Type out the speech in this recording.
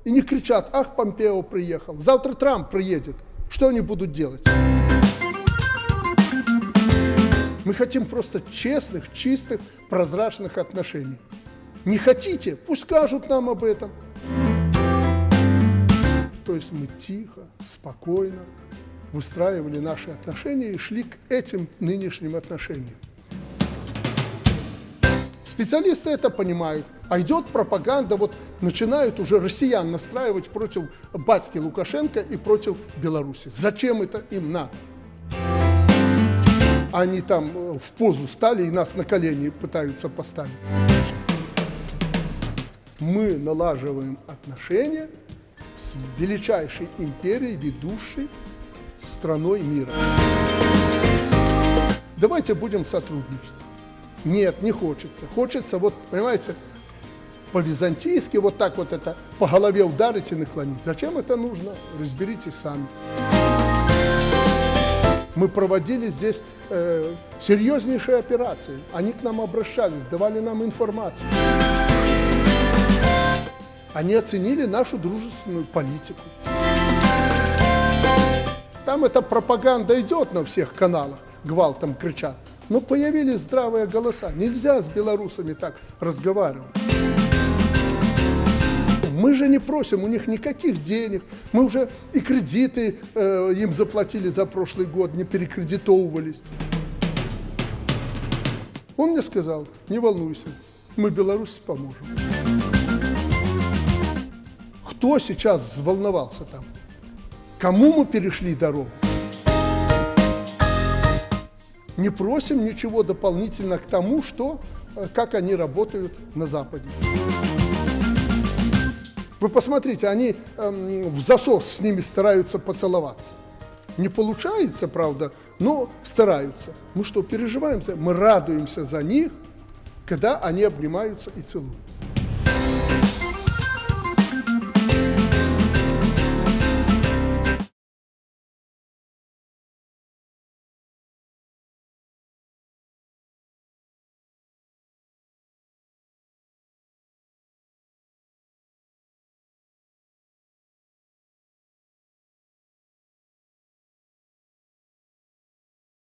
и не кричат: ах, Помпео приехал, завтра Трамп приедет. Что они будут делать? Мы хотим просто честных, чистых, прозрачных отношений. Не хотите? Пусть скажут нам об этом. То есть мы тихо, спокойно выстраивали наши отношения и шли к этим нынешним отношениям. Специалисты это понимают, а идет пропаганда, вот начинают уже россиян настраивать против батьки Лукашенко и против Беларуси. Зачем это им надо? Они там в позу стали и нас на колени пытаются поставить. Мы налаживаем отношения с величайшей империей, ведущей страной мира. Давайте будем сотрудничать. Нет, не хочется. Хочется, вот, понимаете, по-византийски вот так вот это по голове ударить и наклонить. Зачем это нужно? Разберитесь сами. Мы проводили здесь серьезнейшие операции. Они к нам обращались, давали нам информацию. Они оценили нашу дружественную политику. Там эта пропаганда идет на всех каналах, гвалтом кричат. Но появились здравые голоса. Нельзя с белорусами так разговаривать. Мы же не просим у них никаких денег. Мы уже и кредиты им заплатили за прошлый год, не перекредитовывались. Он мне сказал: не волнуйся, мы Беларуси поможем. Кто сейчас взволновался там? Кому мы перешли дорогу? Не просим ничего дополнительно к тому, как они работают на Западе. Вы посмотрите, они в засос с ними стараются поцеловаться. Не получается, правда, но стараются. Мы что, переживаем? Мы радуемся за них, когда они обнимаются и целуются.